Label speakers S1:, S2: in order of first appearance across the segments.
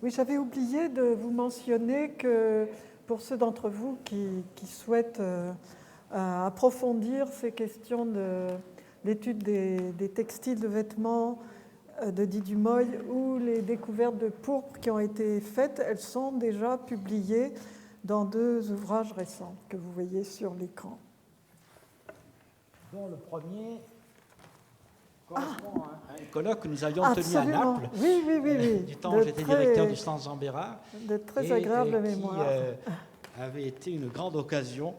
S1: Oui, j'avais oublié de vous mentionner que pour ceux d'entre vous qui souhaitent approfondir ces questions de l'étude des textiles de vêtements de Di Dumoy ou les découvertes de pourpre qui ont été faites, elles sont déjà publiées dans 2 ouvrages récents que vous voyez sur l'écran.
S2: Dont le premier correspond à un colloque que nous avions tenu à Naples,
S1: oui.
S2: du temps où j'étais directeur du Stand Zambera,
S1: de très agréable mémoire.
S2: Qui avait été une grande occasion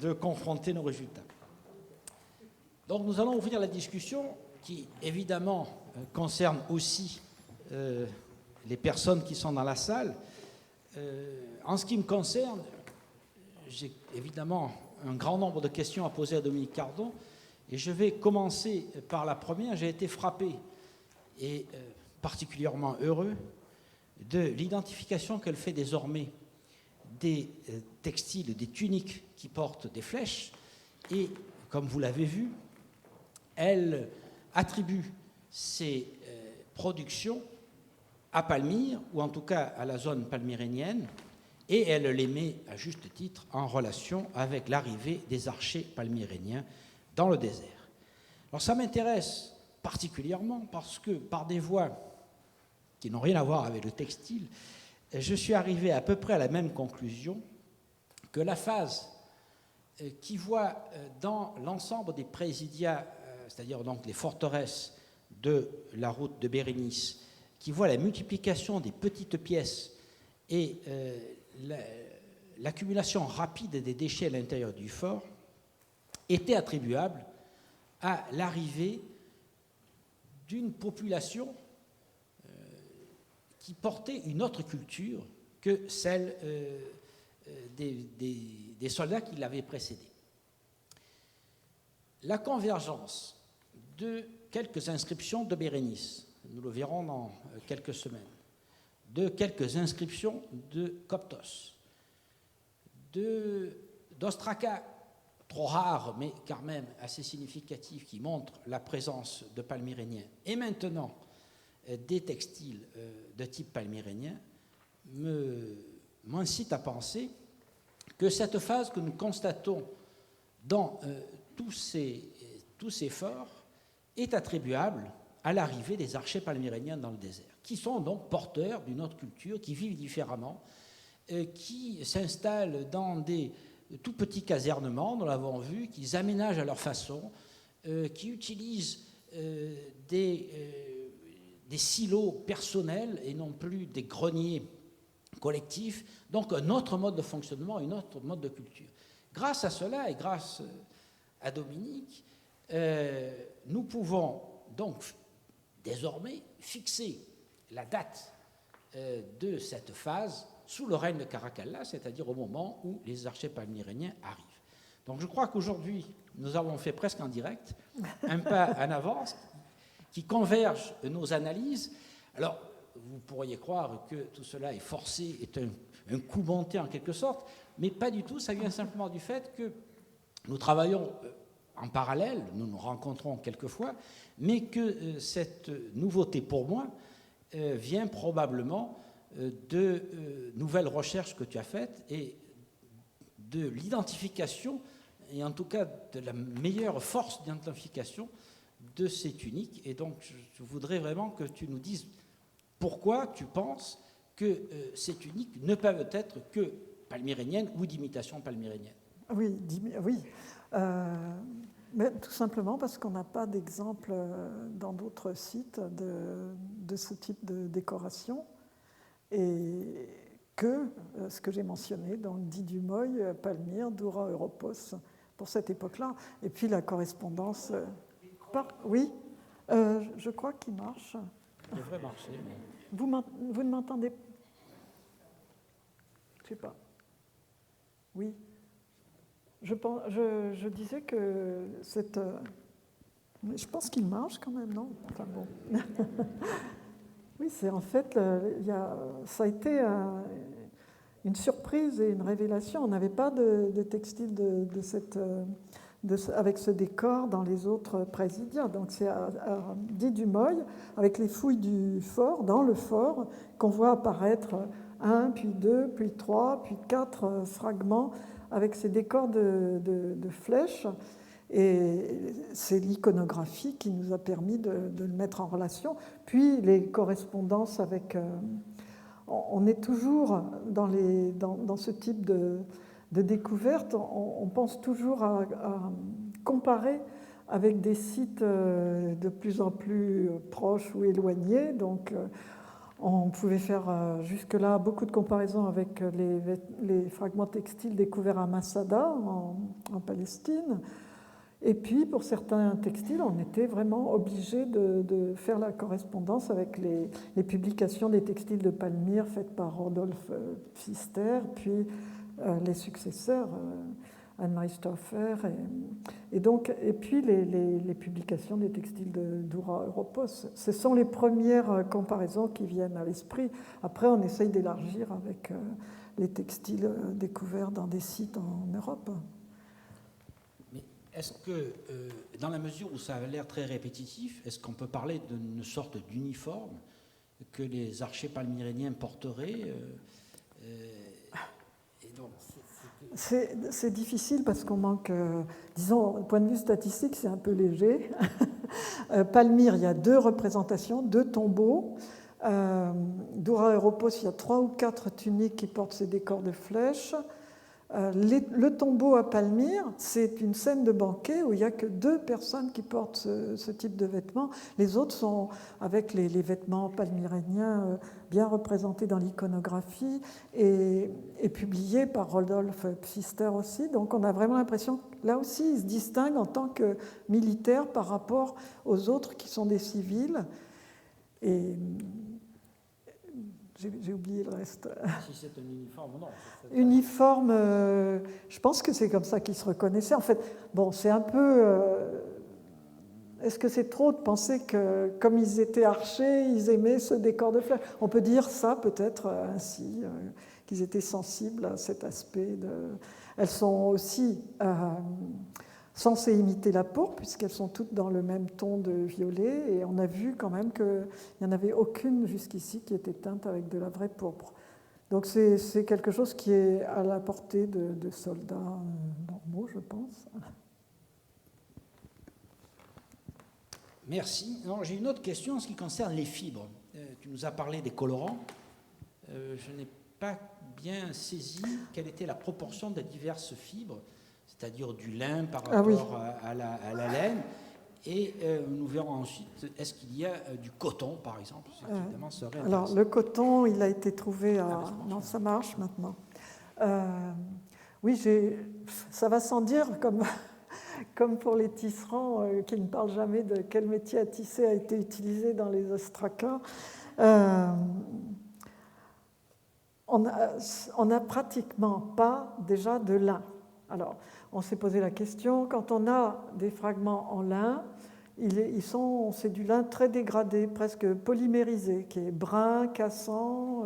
S2: de confronter nos résultats. Donc nous allons ouvrir la discussion qui, évidemment, concerne aussi les personnes qui sont dans la salle. En ce qui me concerne, j'ai évidemment un grand nombre de questions à poser à Dominique Cardon, et je vais commencer par la première. J'ai été frappé et particulièrement heureux de l'identification qu'elle fait désormais des textiles, des tuniques qui portent des flèches, et comme vous l'avez vu, elle attribue ces productions à Palmyre, ou en tout cas à la zone palmyrénienne, et elle les met à juste titre en relation avec l'arrivée des archers palmyréniens dans le désert. Alors ça m'intéresse particulièrement parce que par des voies qui n'ont rien à voir avec le textile, je suis arrivé à peu près à la même conclusion que la phase qui voit dans l'ensemble des présidia, c'est-à-dire donc les forteresses de la route de Bérénice, qui voit la multiplication des petites pièces et l'accumulation rapide des déchets à l'intérieur du fort, était attribuable à l'arrivée d'une population qui portait une autre culture que celle des soldats qui l'avaient précédé. La convergence de quelques inscriptions de Bérénice, nous le verrons dans quelques semaines, de quelques inscriptions de Coptos, d'Ostraka, trop rares, mais quand même assez significatives, qui montrent la présence de palmyréniens, et maintenant des textiles de type palmyrénien, m'incite à penser que cette phase que nous constatons dans tous ces forts est attribuable à l'arrivée des archers palmyréniens dans le désert, qui sont donc porteurs d'une autre culture, qui vivent différemment, qui s'installent dans des tout petits casernements, nous l'avons vu, qu'ils aménagent à leur façon, qui utilisent des silos personnels et non plus des greniers collectifs, donc un autre mode de fonctionnement, un autre mode de culture. Grâce à cela et grâce à Dominique, nous pouvons donc désormais fixer la date de cette phase sous le règne de Caracalla, c'est-à-dire au moment où les archers palmyréniens arrivent. Donc je crois qu'aujourd'hui, nous avons fait presque en direct un pas en avance qui converge nos analyses. Alors, vous pourriez croire que tout cela est forcé, est un coup monté en quelque sorte, mais pas du tout, ça vient simplement du fait que nous travaillons en parallèle, nous nous rencontrons quelquefois, mais que cette nouveauté pour moi vient probablement de nouvelles recherches que tu as faites et de l'identification, et en tout cas de la meilleure force d'identification de ces tuniques. Et donc je voudrais vraiment que tu nous dises pourquoi tu penses que ces tuniques ne peuvent être que palmyréniennes ou d'imitation palmyrénienne.
S1: Oui. Mais tout simplement parce qu'on n'a pas d'exemple dans d'autres sites de ce type de décoration, et que ce que j'ai mentionné, donc Di Dumoy, Palmyre, Doura, Europos, pour cette époque-là. Et puis la correspondance... Oui, je crois qu'il marche.
S2: Il devrait marcher. Mais...
S1: Vous ne m'entendez pas? Je ne sais pas. Oui. Je disais que cette... Je pense qu'il marche quand même, non? Enfin bon. Oui, c'est en fait... ça a été une surprise et une révélation. On n'avait pas de textile de avec ce décor dans les autres présidia. Donc c'est dit du Moy, avec les fouilles du fort, dans le fort, qu'on voit apparaître 1, puis 2, puis 3, puis 4 fragments avec ces décors de flèches. Et c'est l'iconographie qui nous a permis de le mettre en relation. Puis les correspondances avec... on est toujours dans ce type de découverte, on pense toujours à comparer avec des sites de plus en plus proches ou éloignés. Donc on pouvait faire jusque-là beaucoup de comparaisons avec les fragments textiles découverts à Masada, en Palestine. Et puis, pour certains textiles, on était vraiment obligé de faire la correspondance avec les publications des textiles de Palmyre faites par Rodolphe Pfister, puis les successeurs, Anne-Marie Stauffer, et puis les publications des textiles de Dura Europos. Ce sont les premières comparaisons qui viennent à l'esprit. Après, on essaye d'élargir avec les textiles découverts dans des sites en Europe.
S2: Est-ce que, dans la mesure où ça a l'air très répétitif, est-ce qu'on peut parler d'une sorte d'uniforme que les archers palmyréniens porteraient
S1: C'est difficile parce qu'on manque, disons, au point de vue statistique, c'est un peu léger. Palmyre, il y a 2 représentations, 2 tombeaux. Dura Europos, il y a 3 ou 4 tuniques qui portent ces décors de flèches. Le tombeau à Palmyre, c'est une scène de banquet où il n'y a que 2 personnes qui portent ce type de vêtements. Les autres sont avec les vêtements palmyréniens bien représentés dans l'iconographie et publiés par Rodolphe Pfister aussi. Donc on a vraiment l'impression que là aussi, il se distingue en tant que militaire par rapport aux autres qui sont des civils. Et j'ai oublié le reste.
S2: Si c'est un uniforme ou non.
S1: Uniforme, je pense que c'est comme ça qu'ils se reconnaissaient. En fait, bon, c'est un peu... est-ce que c'est trop de penser que, comme ils étaient archers, ils aimaient ce décor de fleurs? On peut dire ça peut-être ainsi, qu'ils étaient sensibles à cet aspect. Elles sont aussi censées imiter la pourpre, puisqu'elles sont toutes dans le même ton de violet, et on a vu quand même qu'il n'y en avait aucune jusqu'ici qui était teinte avec de la vraie pourpre. Donc c'est quelque chose qui est à la portée de soldats normaux, je pense.
S2: Merci. J'ai une autre question en ce qui concerne les fibres. Tu nous as parlé des colorants. Je n'ai pas bien saisi quelle était la proportion des diverses fibres, c'est-à-dire du lin par rapport à la laine. Et nous verrons ensuite, est-ce qu'il y a du coton, par exemple, ce qui évidemment serait intéressant.
S1: Alors, le coton, il a été trouvé à... Non, ça marche maintenant. Oui, ça va sans dire, comme pour les tisserands qui ne parlent jamais de quel métier à tisser a été utilisé dans les ostracas. On n'a pratiquement pas déjà de lin. Alors, on s'est posé la question, quand on a des fragments en lin, c'est du lin très dégradé, presque polymérisé, qui est brun, cassant,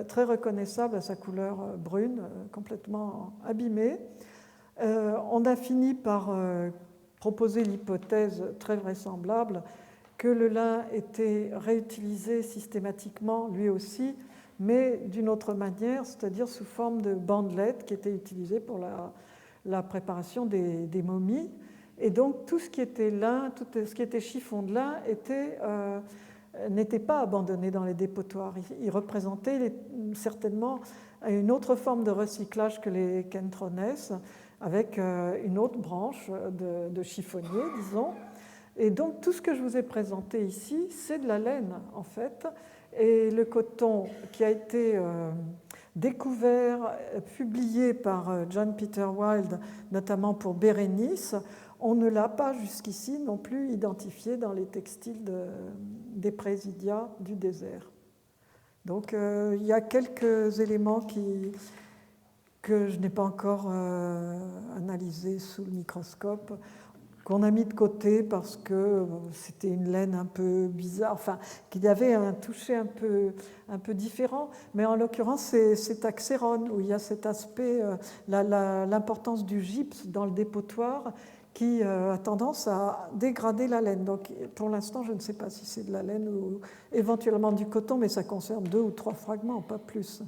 S1: très reconnaissable à sa couleur brune, complètement abîmé. On a fini par proposer l'hypothèse très vraisemblable que le lin était réutilisé systématiquement, lui aussi, mais d'une autre manière, c'est-à-dire sous forme de bandelettes qui étaient utilisées pour la préparation des momies. Et donc tout ce qui était lin, tout ce qui était chiffon de lin n'était pas abandonné dans les dépotoirs. Il représentait certainement une autre forme de recyclage que les kentrones, avec une autre branche de chiffonnier, disons. Et donc tout ce que je vous ai présenté ici, c'est de la laine, en fait. Et le coton qui a été découvert, publié par John Peter Wilde, notamment pour Bérénice, on ne l'a pas jusqu'ici non plus identifié dans les textiles des présidia du désert. Donc il y a quelques éléments que je n'ai pas encore analysés sous le microscope. qu'on a mis de côté parce que c'était une laine un peu bizarre, enfin, qu'il y avait un toucher un peu différent. Mais en l'occurrence, c'est Taxéron, où il y a cet aspect, l'importance du gypse dans le dépotoir, qui a tendance à dégrader la laine. Donc, pour l'instant, je ne sais pas si c'est de la laine ou éventuellement du coton, mais ça concerne 2 ou 3 fragments, pas plus.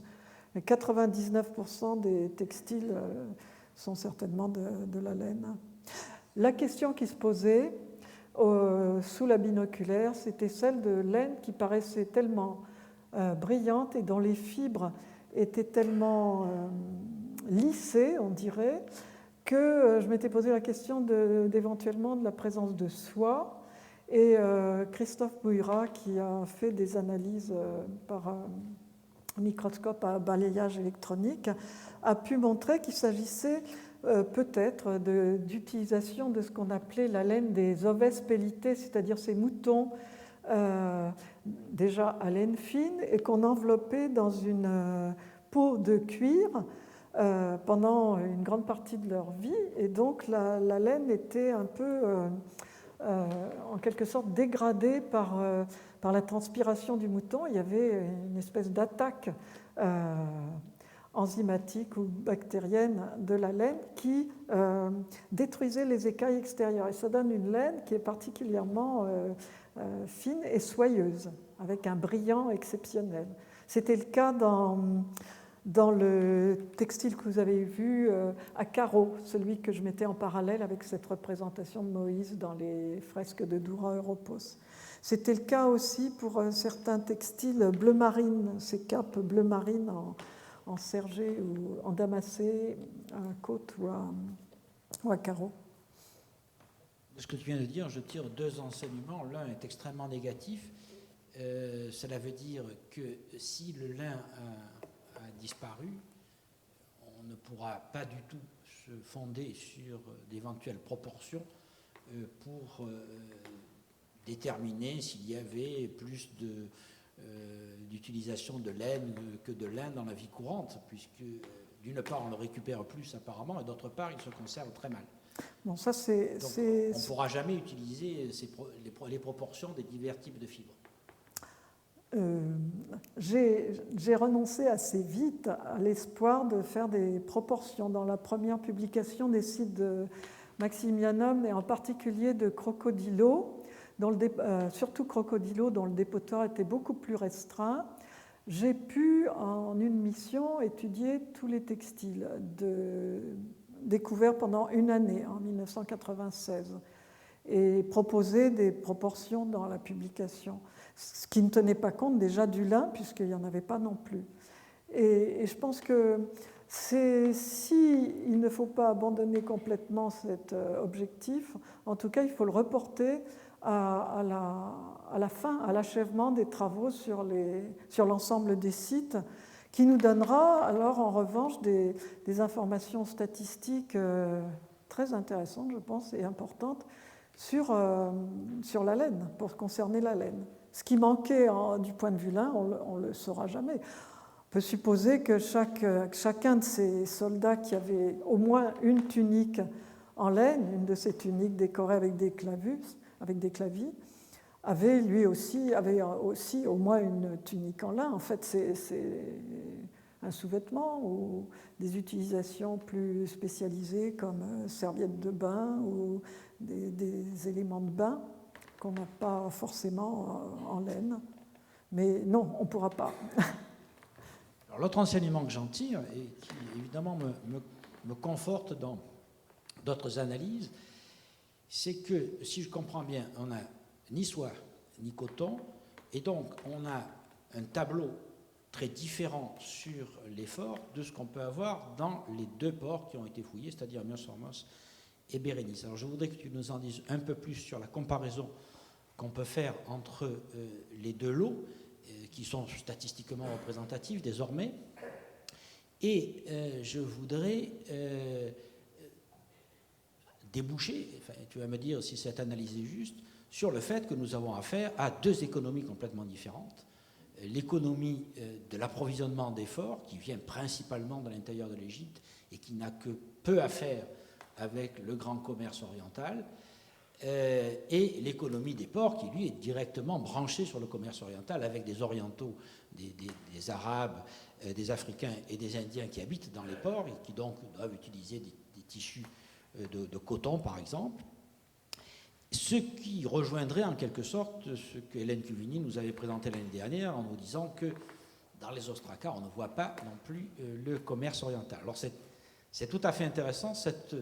S1: Mais 99% des textiles sont certainement de la laine. La question qui se posait sous la binoculaire, c'était celle de laine qui paraissait tellement brillante et dont les fibres étaient tellement lissées, on dirait, que je m'étais posé la question d'éventuellement de la présence de soie. Et Christophe Bouïra, qui a fait des analyses par microscope à balayage électronique, a pu montrer qu'il s'agissait peut-être d'utilisation de ce qu'on appelait la laine des oves pellités, c'est-à-dire ces moutons déjà à laine fine et qu'on enveloppait dans une peau de cuir pendant une grande partie de leur vie. Et donc la laine était un peu, en quelque sorte, dégradée par la transpiration du mouton. Il y avait une espèce d'attaque enzymatique ou bactérienne de la laine qui détruisait les écailles extérieures. Et ça donne une laine qui est particulièrement fine et soyeuse, avec un brillant exceptionnel. C'était le cas dans le textile que vous avez vu à carreaux, celui que je mettais en parallèle avec cette représentation de Moïse dans les fresques de Doura Europos. C'était le cas aussi pour certains textiles bleu marine, ces capes bleu marine en sergé ou en damassé, à côte ou à carreaux.
S2: De ce que tu viens de dire, je tire 2 enseignements. L'un est extrêmement négatif. Cela veut dire que si le lin a disparu, on ne pourra pas du tout se fonder sur d'éventuelles proportions pour déterminer s'il y avait plus d'utilisation de laine que de lin dans la vie courante, puisque d'une part on le récupère plus apparemment, et d'autre part il se conserve très mal.
S1: Bon, ça c'est,
S2: donc on ne pourra jamais utiliser les proportions des divers types de fibres.
S1: J'ai renoncé assez vite à l'espoir de faire des proportions. Dans la première publication des sites de Maximianum, et en particulier de Crocodilo, surtout Crocodilo, dont le dépotoir était beaucoup plus restreint, j'ai pu, en une mission, étudier tous les textiles découverts pendant une année, en 1996, et proposer des proportions dans la publication, ce qui ne tenait pas compte déjà du lin, puisqu'il n'y en avait pas non plus. Et je pense que il ne faut pas abandonner complètement cet objectif, en tout cas, il faut le reporter à la fin, à l'achèvement des travaux sur l'ensemble des sites, qui nous donnera alors en revanche des informations statistiques très intéressantes, je pense, et importantes sur la laine, pour concerner la laine. Ce qui manquait du point de vue lin, on ne le saura jamais. On peut supposer que chacun de ces soldats qui avait au moins une tunique en laine, une de ces tuniques décorées avec des clavis, avait aussi au moins une tunique en lin. En fait, c'est un sous-vêtement ou des utilisations plus spécialisées comme serviettes de bain ou des éléments de bain qu'on n'a pas forcément en laine. Mais non, on ne pourra pas.
S2: Alors, l'autre enseignement que j'en tire, et qui évidemment me conforte dans d'autres analyses, c'est que, si je comprends bien, on n'a ni soie ni coton, et donc on a un tableau très différent sur l'effort de ce qu'on peut avoir dans les 2 ports qui ont été fouillés, c'est-à-dire Myos-Hormos et Bérénice. Alors je voudrais que tu nous en dises un peu plus sur la comparaison qu'on peut faire entre les 2 lots, qui sont statistiquement représentatifs désormais, et je voudrais déboucher, tu vas me dire si cette analyse est juste, sur le fait que nous avons affaire à 2 économies complètement différentes. L'économie de l'approvisionnement d'efforts, qui vient principalement de l'intérieur de l'Égypte et qui n'a que peu à faire avec le grand commerce oriental, et l'économie des ports qui, lui, est directement branchée sur le commerce oriental avec des orientaux, des Arabes, des Africains et des Indiens qui habitent dans les ports et qui donc doivent utiliser des tissus de coton, par exemple. Ce qui rejoindrait en quelque sorte ce que Hélène Cuvigny nous avait présenté l'année dernière en nous disant que dans les ostracas, on ne voit pas non plus le commerce oriental. Alors c'est tout à fait intéressant cette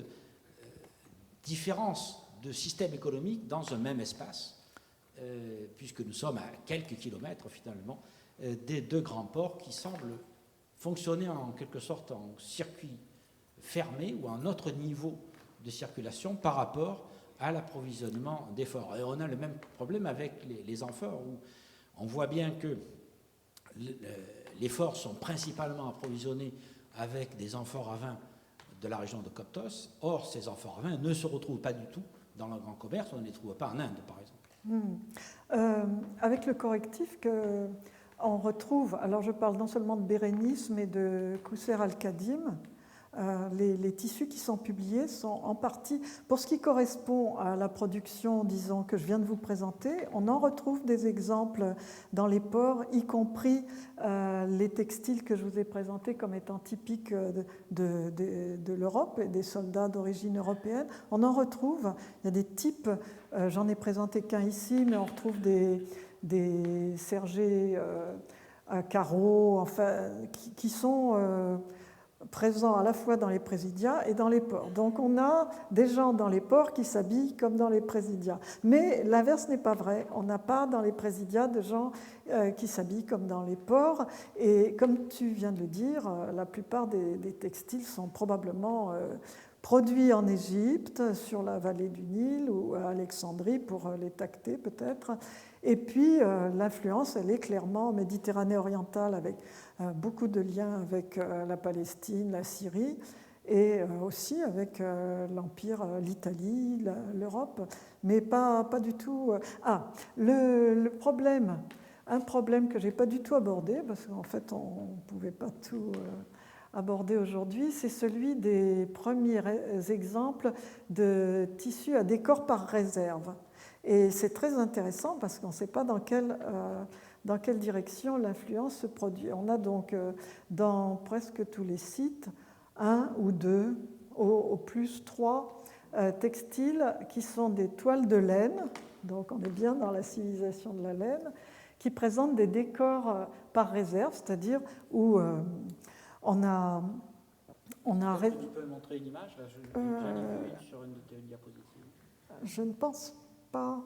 S2: différence de système économique dans un même espace, puisque nous sommes à quelques kilomètres finalement des deux grands ports qui semblent fonctionner en quelque sorte en circuit fermé ou à un autre niveau de circulation par rapport à l'approvisionnement des forts. Et on a le même problème avec les amphores, où on voit bien que les forts sont principalement approvisionnés avec des amphores à vin de la région de Coptos. Or, ces amphores à vin ne se retrouvent pas du tout dans le grand commerce, on ne les trouve pas en Inde, par exemple.
S1: Avec le correctif qu'on retrouve, alors je parle non seulement de Bérénice, mais de Kousser al-Khadim, les tissus qui sont publiés sont en partie, pour ce qui correspond à la production, disons, que je viens de vous présenter, on en retrouve des exemples dans les ports, y compris les textiles que je vous ai présentés comme étant typiques de l'Europe et des soldats d'origine européenne. On en retrouve, il y a des types, j'en ai présenté qu'un ici, mais on retrouve des sergés à carreaux, enfin, qui sont présents à la fois dans les présidiats et dans les ports. Donc on a des gens dans les ports qui s'habillent comme dans les présidiats. Mais l'inverse n'est pas vrai. On n'a pas dans les présidiats de gens qui s'habillent comme dans les ports. Et comme tu viens de le dire, la plupart des textiles sont probablement produits en Égypte, sur la vallée du Nil ou à Alexandrie pour les tacter peut-être. Et puis l'influence, elle est clairement Méditerranée orientale avec beaucoup de liens avec la Palestine, la Syrie et aussi avec l'Empire, l'Italie, l'Europe, mais pas du tout. Le problème, un problème que je n'ai pas du tout abordé, parce qu'en fait on ne pouvait pas tout aborder aujourd'hui, c'est celui des premiers exemples de tissus à décor par réserve. Et c'est très intéressant parce qu'on ne sait pas dans quelle direction l'influence se produit. On a donc dans presque tous les sites un ou deux, au plus trois textiles qui sont des toiles de laine, donc on est bien dans la civilisation de la laine, qui présentent des décors par réserve, c'est-à-dire où on a...
S2: Tu peux montrer une image là, j'en ai vu une sur une de tes diapositives.
S1: Je ne pense pas.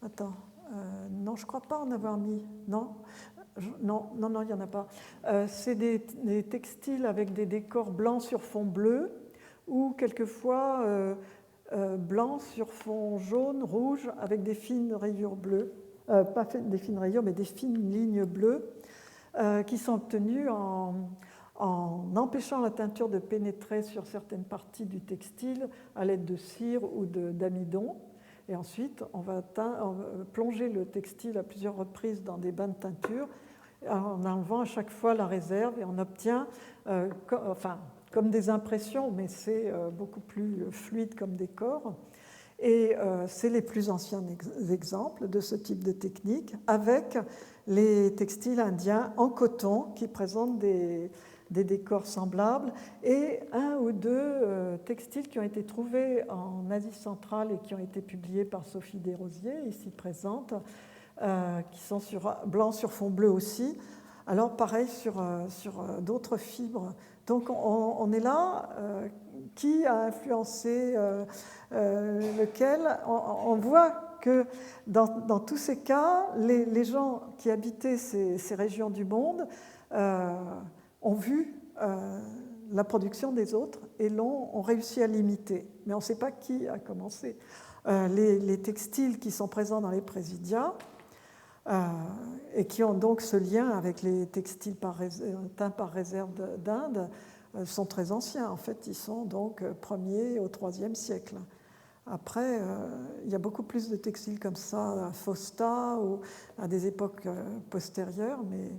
S1: Attends, non, je ne crois pas en avoir mis. Non, non, il n'y en a pas. C'est des textiles avec des décors blancs sur fond bleu ou quelquefois blancs sur fond jaune, rouge, avec des fines rayures bleues. Pas des fines rayures, mais des fines lignes bleues qui sont obtenues en empêchant la teinture de pénétrer sur certaines parties du textile à l'aide de cire ou d'amidon. Et ensuite, on va plonger le textile à plusieurs reprises dans des bains de teinture en enlevant à chaque fois la réserve et on obtient, comme des impressions, mais c'est beaucoup plus fluide comme décor. Et c'est les plus anciens exemples de ce type de technique avec les textiles indiens en coton qui présentent des décors semblables et un ou deux textiles qui ont été trouvés en Asie centrale et qui ont été publiés par Sophie Desrosiers, ici présente, qui sont blancs sur fond bleu aussi. Alors pareil sur d'autres fibres. Donc on est là, qui a influencé lequel. On voit que dans tous ces cas, les gens qui habitaient ces régions du monde ont vu la production des autres et ont réussi à l'imiter. Mais on ne sait pas qui a commencé. Les textiles qui sont présents dans les présidiats et qui ont donc ce lien avec les textiles teints par réserve d'Inde sont très anciens. En fait, ils sont donc 1er au 3e siècle. Après, il y a beaucoup plus de textiles comme ça à Fausta ou à des époques postérieures, mais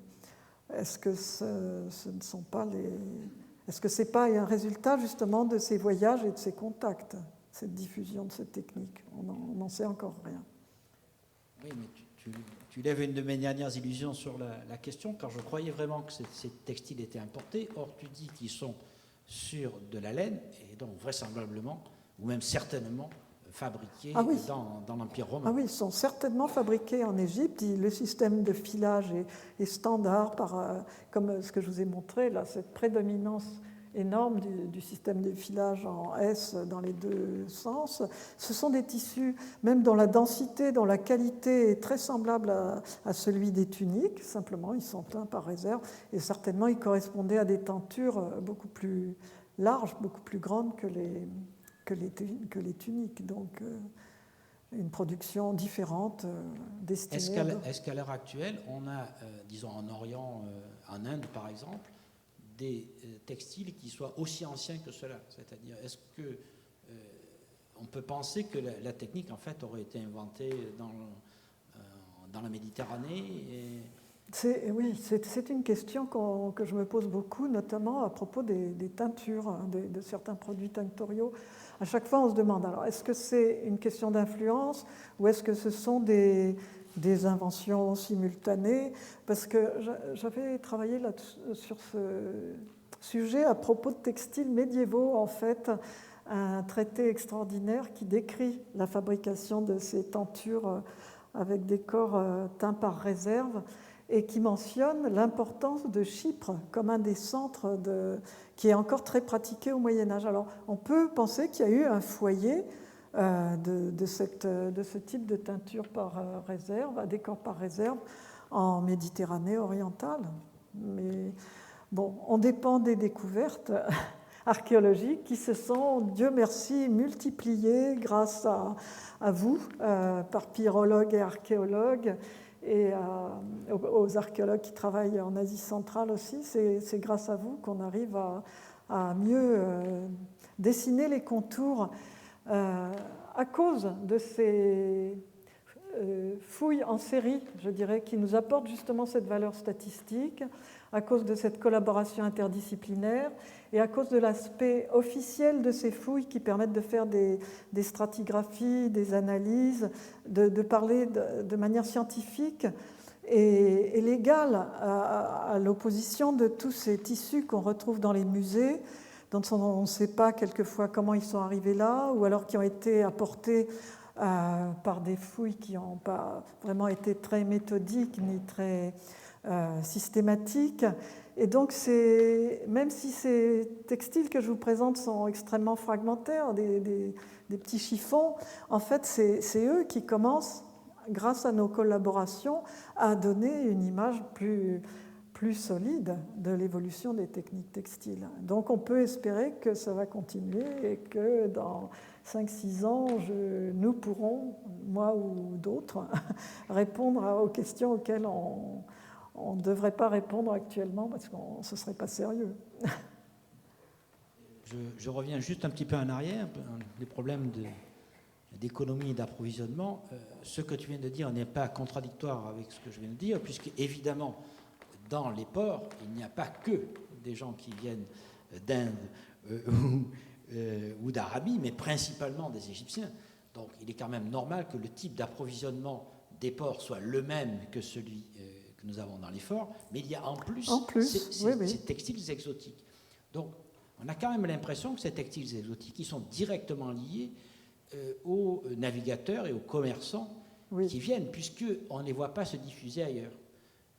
S1: est-ce que ce ne sont pas Est-ce que ce n'est pas un résultat justement de ces voyages et de ces contacts, cette diffusion de cette technique? On n'en sait encore rien.
S2: Oui, mais tu lèves une de mes dernières illusions sur la question, car je croyais vraiment que ces textiles étaient importés. Or, tu dis qu'ils sont sur de la laine, et donc vraisemblablement, ou même certainement, fabriqués dans l'Empire romain.
S1: Ah oui, ils sont certainement fabriqués en Égypte. Le système de filage est standard, comme ce que je vous ai montré, là, cette prédominance énorme du système de filage en S dans les deux sens. Ce sont des tissus, même dont la densité, dont la qualité est très semblable à celui des tuniques. Simplement, ils sont teints par réserve, et certainement, ils correspondaient à des tentures beaucoup plus larges, beaucoup plus grandes que les tuniques. Donc, une production différente destinée.
S2: Est-ce qu'à l'heure actuelle, on a, disons en Orient, en Inde par exemple, des textiles qui soient aussi anciens que cela? C'est-à-dire, est-ce que on peut penser que la technique en fait aurait été inventée dans la Méditerranée
S1: Oui, c'est une question que je me pose beaucoup, notamment à propos des teintures, de certains produits tinctoriaux. À chaque fois, on se demande, alors, est-ce que c'est une question d'influence ou est-ce que ce sont des inventions simultanées? Parce que j'avais travaillé sur ce sujet à propos de textiles médiévaux, en fait, un traité extraordinaire qui décrit la fabrication de ces tentures avec des corps teints par réserve, et qui mentionne l'importance de Chypre comme un des centres qui est encore très pratiqué au Moyen-Âge. Alors, on peut penser qu'il y a eu un foyer de ce type de teinture par réserve, à décor par réserve, en Méditerranée orientale. Mais bon, on dépend des découvertes archéologiques qui se sont, Dieu merci, multipliées grâce à vous, par pyrologues et archéologues, et aux archéologues qui travaillent en Asie centrale aussi. C'est grâce à vous qu'on arrive à mieux dessiner les contours à cause de ces fouilles en série, je dirais, qui nous apportent justement cette valeur statistique, à cause de cette collaboration interdisciplinaire et à cause de l'aspect officiel de ces fouilles qui permettent de faire des stratigraphies, des analyses, de parler de manière scientifique et légale à l'opposition de tous ces tissus qu'on retrouve dans les musées, dont on ne sait pas quelquefois comment ils sont arrivés là, ou alors qui ont été apportés par des fouilles qui n'ont pas vraiment été très méthodiques ni très systématiques. Et donc, même si ces textiles que je vous présente sont extrêmement fragmentaires, des petits chiffons, en fait, c'est eux qui commencent, grâce à nos collaborations, à donner une image plus solide de l'évolution des techniques textiles. Donc, on peut espérer que ça va continuer et que dans 5-6 ans, nous pourrons, moi ou d'autres, répondre aux questions auxquelles on ne devrait pas répondre actuellement parce que ce ne serait pas sérieux.
S2: Je reviens juste un petit peu en arrière, les problèmes d'économie et d'approvisionnement. Ce que tu viens de dire n'est pas contradictoire avec ce que je viens de dire, puisque évidemment, dans les ports, il n'y a pas que des gens qui viennent d'Inde ou d'Arabie, mais principalement des Égyptiens. Donc il est quand même normal que le type d'approvisionnement des ports soit le même que celui que nous avons dans les forts, mais il y a en plus ces textiles exotiques. Donc on a quand même l'impression que ces textiles exotiques, ils sont directement liés aux navigateurs et aux commerçants qui viennent, puisqu'on ne les voit pas se diffuser ailleurs.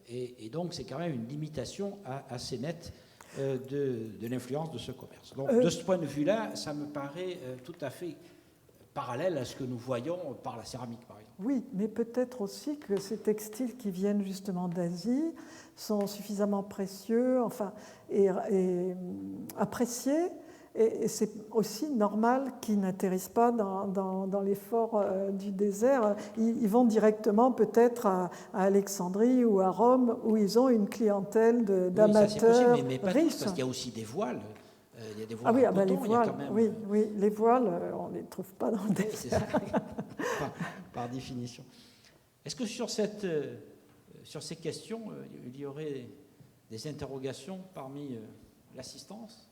S2: Et donc c'est quand même une limitation assez nette de l'influence de ce commerce. Donc de ce point de vue-là, ça me paraît tout à fait parallèle à ce que nous voyons par la céramique, par exemple.
S1: Oui, mais peut-être aussi que ces textiles qui viennent justement d'Asie sont suffisamment précieux, et appréciés, et c'est aussi normal qu'ils n'atterrissent pas dans les forts du désert. Ils vont directement peut-être à Alexandrie ou à Rome, où ils ont une clientèle d'amateurs
S2: mais pas
S1: riches.
S2: tous, parce qu'il y a aussi des voiles. Il y a des
S1: Ah
S2: voiles
S1: oui,
S2: en coton,
S1: les voiles,
S2: quand même...
S1: oui, les voiles, on ne les trouve pas dans le désert.
S2: C'est ça, par définition. Est-ce que sur ces questions, il y aurait des interrogations parmi l'assistance ?